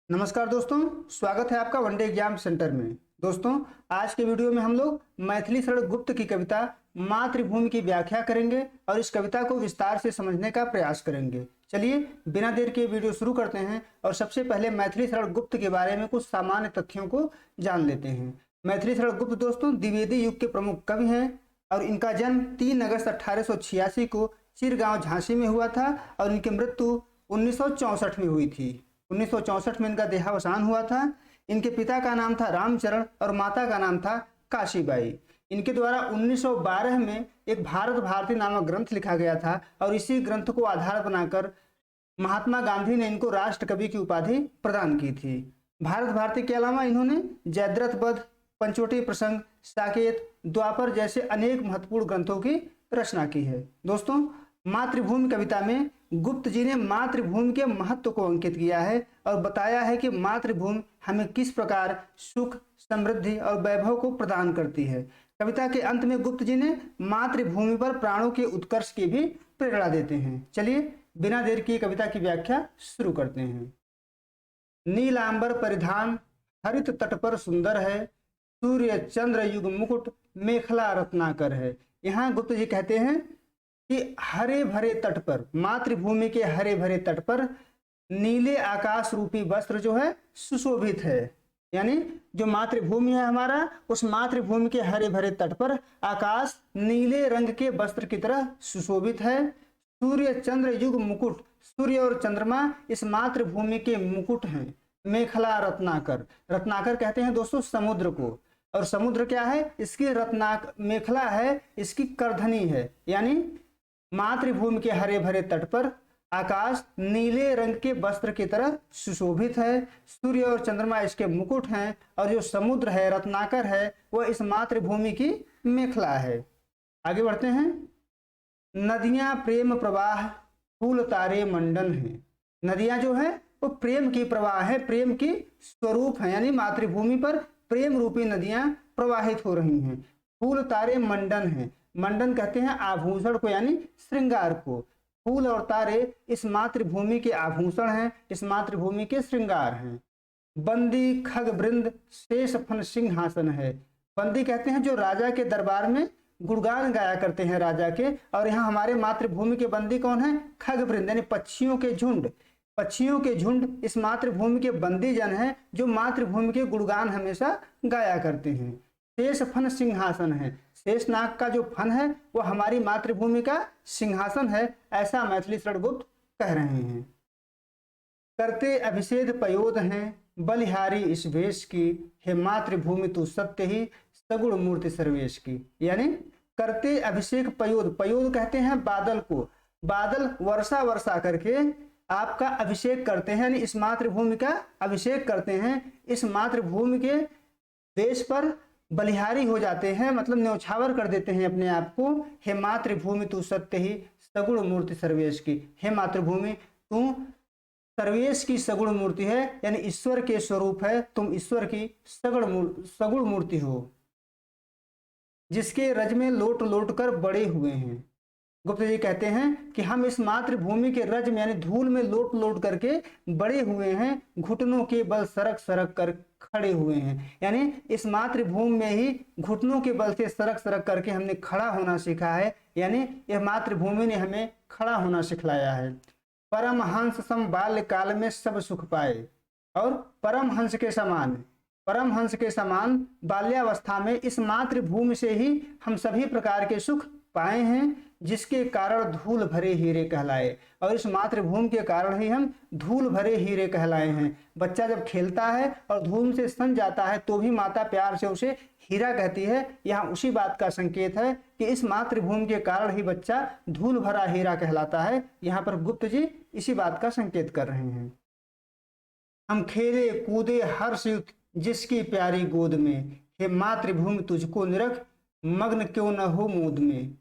नमस्कार दोस्तों, स्वागत है आपका वनडे एग्जाम सेंटर में। दोस्तों, आज के वीडियो में हम लोग मैथिली शरण गुप्त की कविता मातृभूमि की व्याख्या करेंगे और इस कविता को विस्तार से समझने का प्रयास करेंगे। चलिए बिना देर के वीडियो शुरू करते हैं और सबसे पहले मैथिली शरण गुप्त के बारे में कुछ सामान्य तथ्यों को जान लेते हैं। मैथिली शरण गुप्त दोस्तों द्विवेदी युग के प्रमुख कवि हैं और इनका जन्म 3 अगस्त 1886 को चिरगांव झांसी में हुआ था और इनकी मृत्यु 1964 में हुई थी। 1964 में इनका देहावसान हुआ था। इनके पिता का नाम था रामचरण और माता का नाम था काशीबाई। इनके द्वारा 1912 में एक भारत भारती नामक ग्रंथ लिखा गया था और इसी ग्रंथ को आधार बनाकर महात्मा गांधी ने इनको राष्ट्र कवि की उपाधि प्रदान की थी। भारत भारती के अलावा इन्होंने जयद्रथ वध, पंचवटी प्रसंग, साकेत, द्वापर जैसे अनेक महत्वपूर्ण ग्रंथों की रचना की है। दोस्तों, मातृभूमि कविता में गुप्त जी ने मातृभूमि के महत्व को अंकित किया है और बताया है कि मातृभूमि हमें किस प्रकार सुख, समृद्धि और वैभव को प्रदान करती है। कविता के अंत में गुप्त जी ने मातृभूमि पर प्राणों के उत्कर्ष की भी प्रेरणा देते हैं। चलिए बिना देर किए कविता की व्याख्या शुरू करते हैं। नीलांबर परिधान हरित तट पर सुंदर है, सूर्य चंद्र युग मुकुट मेखला रत्नाकर है। यहाँ गुप्त जी कहते हैं कि हरे भरे तट पर, मातृभूमि के हरे भरे तट पर नीले आकाश रूपी वस्त्र जो है सुशोभित है। यानी जो मातृभूमि है हमारा, उस मातृभूमि के हरे भरे तट पर आकाश नीले रंग के वस्त्र की तरह सुशोभित है। सूर्य चंद्र युग मुकुट, सूर्य और चंद्रमा इस मातृभूमि के मुकुट हैं। मेखला रत्नाकर, रत्नाकर कहते हैं दोस्तों समुद्र को, और समुद्र क्या है, इसकी मेखला है, इसकी करधनी है। यानी मातृभूमि के हरे भरे तट पर आकाश नीले रंग के वस्त्र की तरह सुशोभित है। सूर्य और चंद्रमा इसके मुकुट हैं और जो समुद्र है, रत्नाकर है, वह इस मातृभूमि की मेखला है। आगे बढ़ते हैं। नदियां प्रेम प्रवाह फूल तारे मंडन है। नदियां जो है वो प्रेम की प्रवाह है, प्रेम की स्वरूप है। यानी मातृभूमि पर प्रेम रूपी नदियां प्रवाहित हो रही हैं। फूल तारे मंडन है। मंडन कहते हैं आभूषण को, यानी श्रृंगार को। फूल और तारे इस मातृभूमि के आभूषण हैं, इस मातृभूमि के श्रृंगार हैं। बंदी खग वृंद शेष फन सिंहासन है। बंदी कहते हैं जो राजा के दरबार में गुणगान गाया करते हैं राजा के, और यहाँ हमारे मातृभूमि के बंदी कौन है, खग वृंद यानी पक्षियों के झुंड। पक्षियों के झुंड इस मातृभूमि के बंदी जन हैं जो मातृभूमि के गुणगान हमेशा गाया करते हैं। शेष फन सिंहासन है। शेष नाग का जो फन है वो हमारी मातृभूमि का सिंहासन है, ऐसा मैथिली शरण गुप्त कह रहे हैं। करते अभिषेक पयोद हैं बलिहारी इस वेश की, हे मातृभूमि तू सत्य ही सगुण मूर्ति सर्वेश की। यानी करते अभिषेक पयोद, पयोद कहते हैं बादल को। बादल वर्षा करके आपका अभिषेक करते हैं, यानी इस मातृभूमि का अभिषेक करते हैं। इस मातृभूमि के देश पर बलिहारी हो जाते हैं, मतलब न्यौछावर कर देते हैं अपने आप को। हे मातृभूमि तू सत्य ही सगुण मूर्ति सर्वेश की। हे मातृभूमि तू सर्वेश की सगुण मूर्ति है, यानी ईश्वर के स्वरूप है, तुम ईश्वर की सगुण मूर्ति हो, जिसके रज में लोट लोट कर बड़े हुए हैं। गुप्त जी कहते हैं कि हम इस मातृभूमि के रज में यानी धूल में लोट लोट करके बड़े हुए हैं, घुटनों के बल सरक सरक कर खड़े हुए हैं। यानी इस मातृभूमि में ही घुटनों के बल से सरक सरक करके हमने खड़ा होना सीखा है, यानी यह मातृभूमि ने हमें खड़ा होना सिखलाया है। परमहंस सम बाल्य काल में सब सुख पाए, और परमहंस के समान बाल्यावस्था में इस मातृभूमि से ही हम सभी प्रकार के सुख पाए हैं, जिसके कारण धूल भरे हीरे कहलाए। और इस मातृभूमि के कारण ही हम धूल भरे हीरे कहलाए हैं। बच्चा जब खेलता है और धूल से सन जाता है तो भी माता प्यार से उसे हीरा कहती है। यहाँ उसी बात का संकेत है कि इस मातृभूमि के कारण ही बच्चा धूल भरा हीरा कहलाता है। यहाँ पर गुप्त जी इसी बात का संकेत कर रहे हैं। हम खेले कूदे हर्षयुक्त जिसकी प्यारी गोद में, हे मातृभूमि तुझको निरख मग्न क्यों न हो मोद में।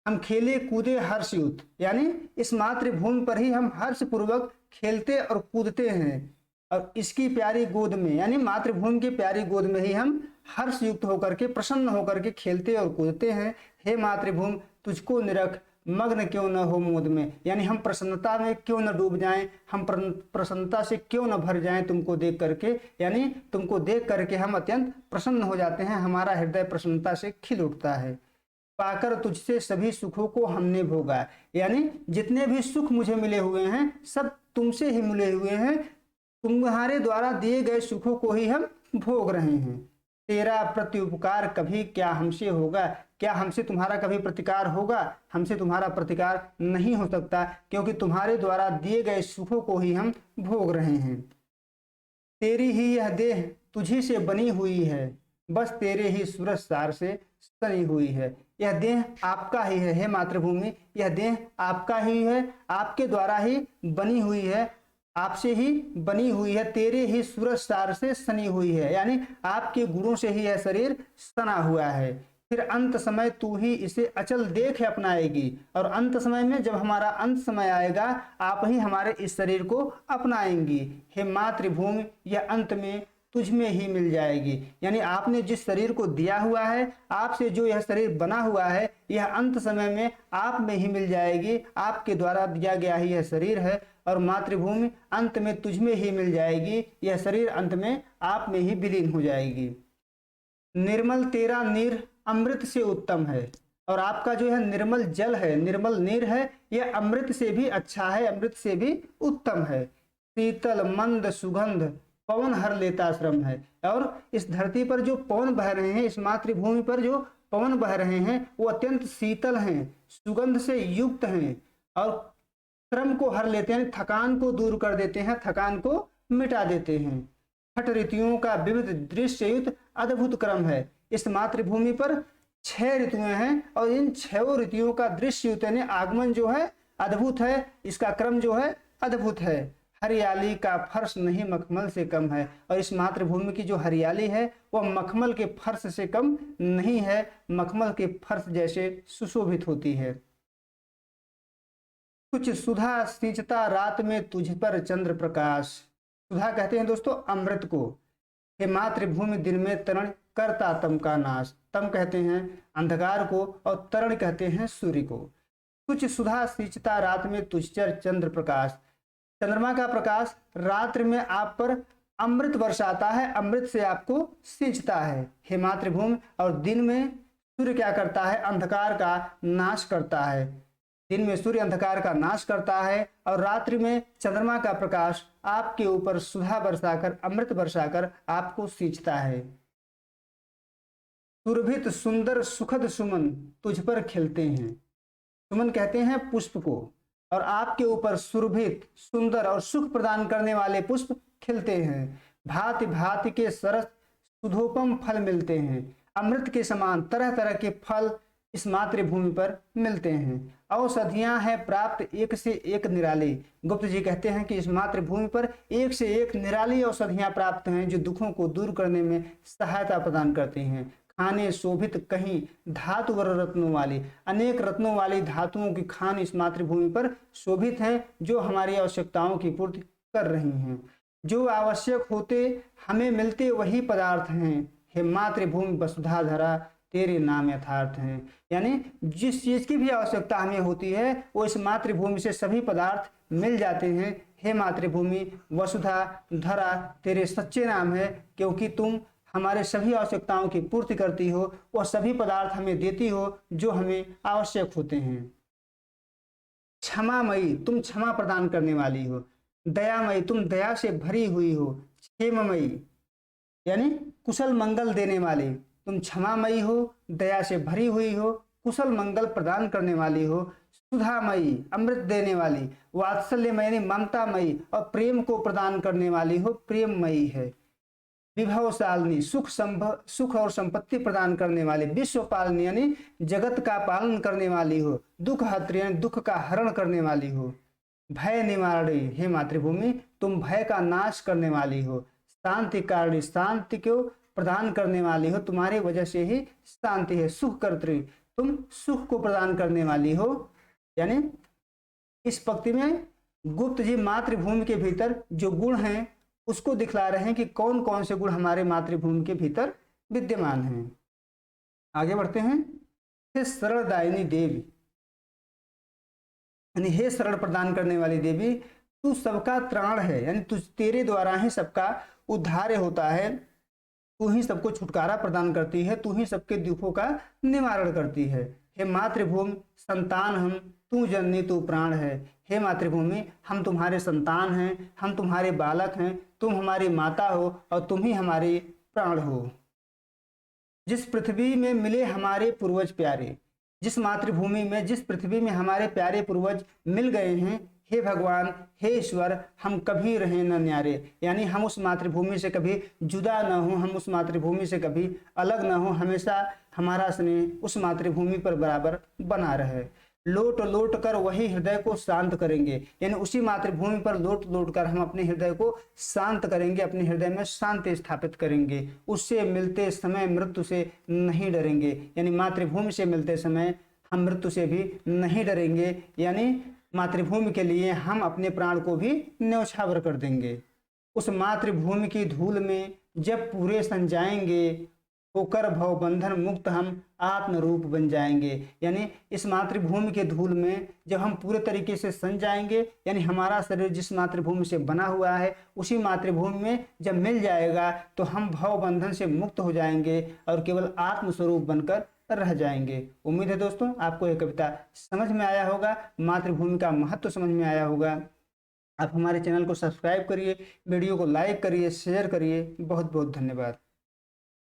हम खेले कूदे हर्षयुक्त, यानी इस मातृभूमि पर ही हम हर्षपूर्वक खेलते और कूदते हैं, और इसकी प्यारी गोद में यानी मातृभूमि की प्यारी गोद में ही हम हर्षयुक्त होकर के, प्रसन्न होकर के खेलते और कूदते हैं। हे मातृभूमि तुझको निरख मग्न क्यों न हो मोद में, यानी हम प्रसन्नता में क्यों न डूब जाएं, हम प्रसन्नता से क्यों न भर जाएं तुमको देख करके, यानी तुमको देख करके हम अत्यंत प्रसन्न हो जाते हैं, हमारा हृदय प्रसन्नता से खिल उठता है। पाकर तुझसे सभी सुखों को हमने भोगा, यानी जितने भी सुख मुझे मिले हुए हैं सब तुमसे ही मिले हुए हैं, तुम्हारे द्वारा दिए गए सुखों को ही हम भोग रहे हैं। तेरा प्रत्युपकार कभी क्या हमसे होगा, क्या हमसे तुम्हारा कभी प्रतिकार होगा, हमसे तुम्हारा प्रतिकार नहीं हो सकता, क्योंकि तुम्हारे द्वारा दिए गए सुखों को ही हम भोग रहे हैं। तेरी ही यह देह तुझी से बनी हुई है, बस तेरे ही सूरज सार से सनी हुई है। यह देह आपका ही है, हे मातृभूमि, यह देह आपका ही है, आपके द्वारा ही बनी हुई है, आपसे ही बनी हुई है, तेरे ही सूरज सार से सनी हुई है, यानी आपके गुणों से ही यह शरीर सना हुआ है। फिर अंत समय तू ही इसे अचल देख अपनाएगी, और अंत समय में जब हमारा अंत समय आएगा आप ही हमारे इस शरीर को अपनाएंगी। हे मातृभूमि, यह अंत में तुझ में ही मिल जाएगी, यानी आपने जिस शरीर को दिया हुआ है, आपसे जो यह शरीर बना हुआ है, यह अंत समय में आप में ही मिल जाएगी, आपके द्वारा दिया गया ही यह शरीर है, और मातृभूमि अंत में तुझ में ही मिल जाएगी, यह शरीर अंत में आप में ही विलीन हो जाएगी। निर्मल तेरा नीर अमृत से उत्तम है, और आपका जो है निर्मल जल है, निर्मल नीर है, यह अमृत से भी अच्छा है, अमृत से भी उत्तम है। शीतल मंद सुगंध पवन हर लेता श्रम है, और इस धरती पर जो पवन बह रहे हैं, इस मातृभूमि पर जो पवन बह रहे हैं वो अत्यंत शीतल हैं, सुगंध से युक्त हैं, और श्रम को हर लेते हैं, थकान को दूर कर देते हैं, थकान को मिटा देते हैं। छठ ऋतुओं का विविध दृश्य युक्त अद्भुत क्रम है। इस मातृभूमि पर 6 ऋतुएं हैं, और इन 6 ऋतुओं का दृश्य युक्त यानी आगमन जो है अद्भुत है, इसका क्रम जो है अद्भुत है। हरियाली का फर्श नहीं मखमल से कम है, और इस मातृभूमि की जो हरियाली है वह मखमल के फर्श से कम नहीं है, मखमल के फर्श जैसे सुशोभित होती है। कुछ सुधा सिंचता रात में तुझ पर चंद्र प्रकाश, सुधा कहते हैं दोस्तों अमृत को। हे मातृभूमि दिन में तरण करता तम का नाश, तम कहते हैं अंधकार को, और तरण कहते हैं सूर्य को। कुछ सुधा सिंचता रात में तुझ पर चंद्र प्रकाश, चंद्रमा का प्रकाश रात्रि में आप पर अमृत बरसाता है, अमृत से आपको सिंचता है हे मातृभूमि, और दिन में सूर्य क्या करता है, अंधकार का नाश करता है। दिन में सूर्य अंधकार का नाश करता है, और रात्रि में चंद्रमा का प्रकाश आपके ऊपर सुधा बरसाकर, अमृत बरसाकर आपको सिंचता है। सुरभित सुंदर सुखद सुमन तुझ पर खिलते हैं, सुमन कहते हैं पुष्प को, और आपके ऊपर सुरभित सुंदर और सुख प्रदान करने वाले पुष्प खिलते हैं। भांति भांति के सरस सुधोपम फल मिलते हैं, अमृत के समान तरह तरह के फल इस मातृभूमि पर मिलते हैं। औषधियां हैं प्राप्त एक से एक निराली, गुप्त जी कहते हैं कि इस मातृभूमि पर एक से एक निराली औषधियां प्राप्त हैं जो दुखों को दूर करने में सहायता प्रदान करती हैं। खाने शोभित कहीं धातु वर रत्नों वाली, अनेक रत्नों वाली धातुओं की खान इस मातृभूमि पर शोभित हैं जो हमारी आवश्यकताओं की पूर्ति कर रही हैं। जो आवश्यक होते हमें मिलते वही पदार्थ हैं, हे मातृभूमि वसुधाधरा तेरे नाम यथार्थ हैं, यानी जिस चीज की भी आवश्यकता हमें होती है वो इस मातृभूमि से सभी पदार्थ मिल जाते हैं। हे मातृभूमि वसुधा धरा तेरे सच्चे नाम है, क्योंकि तुम हमारे सभी आवश्यकताओं की पूर्ति करती हो, वह सभी पदार्थ हमें देती हो जो हमें आवश्यक होते हैं। क्षमामयी तुम क्षमा प्रदान करने वाली हो, दयामयी तुम दया से भरी हुई हो, क्षेममयी यानी कुशल मंगल देने वाली, तुम क्षमामयी हो, दया से भरी हुई हो, कुशल मंगल प्रदान करने वाली हो। सुधामयी अमृत देने वाली, वात्सल्यमयी यानी ममतामयी और प्रेम को प्रदान करने वाली हो, प्रेममयी है। विभवशालिनी सुख और संपत्ति प्रदान करने वाली, विश्वपालिनी यानी जगत का पालन करने वाली हो, दुख हत्री यानी दुख का हरण करने वाली हो। भय निवारणी हे मातृभूमि तुम भय का नाश करने वाली हो। शांति कारणी शांति को प्रदान करने वाली हो, तुम्हारी वजह से ही शांति है। सुख कर्त्री तुम सुख को प्रदान करने वाली हो, यानी इस पंक्ति में गुप्त जी मातृभूमि के भीतर जो गुण हैं उसको दिखला रहे हैं कि कौन कौन से गुण हमारे मातृभूमि के भीतर विद्यमान हैं। आगे बढ़ते हैं। हे शरणदायिनी देवी, यानी हे शरण प्रदान करने वाली देवी, तू सबका त्राण है, यानी तू, तेरे द्वारा ही सबका उद्धार होता है, तू ही सबको छुटकारा प्रदान करती है, तू ही सबके दुखों का निवारण करती है। हे मातृभूमि संतान हम, तू जननी तू प्राण है। हे मातृभूमि, हम तुम्हारे संतान हैं, हम तुम्हारे बालक हैं, तुम हमारी माता हो और तुम ही हमारे प्राण हो। जिस पृथ्वी में मिले हमारे पूर्वज प्यारे, जिस मातृभूमि में, जिस पृथ्वी में हमारे प्यारे पूर्वज मिल गए हैं, हे भगवान, हे ईश्वर, हम कभी रहें न न्यारे, यानी हम उस मातृभूमि से कभी जुदा न हो, हम उस मातृभूमि से कभी अलग न हो, हमेशा हमारा स्नेह उस मातृभूमि पर बराबर बना रहे। लोट लोट कर वही हृदय को शांत करेंगे, यानी उसी मातृभूमि पर लोट लोट कर हम अपने हृदय को शांत करेंगे, अपने हृदय में शांति स्थापित करेंगे। उससे मिलते समय मृत्यु से नहीं डरेंगे, यानी मातृभूमि से मिलते समय हम मृत्यु से भी नहीं डरेंगे, यानी मातृभूमि के लिए हम अपने प्राण को भी न्यौछावर कर देंगे। उस मातृभूमि की धूल में जब पूरे सन जाएंगे, होकर भव बंधन मुक्त हम आत्म रूप बन जाएंगे, यानी इस मातृभूमि के धूल में जब हम पूरे तरीके से सन जाएंगे, यानी हमारा शरीर जिस मातृभूमि से बना हुआ है उसी मातृभूमि में जब मिल जाएगा तो हम भव बंधन से मुक्त हो जाएंगे और केवल आत्मस्वरूप बनकर रह जाएंगे। उम्मीद है दोस्तों आपको यह कविता समझ में आया होगा, मातृभूमि का महत्व समझ में आया होगा। आप हमारे चैनल को सब्सक्राइब करिए, वीडियो को लाइक करिए, शेयर करिए। बहुत बहुत धन्यवाद।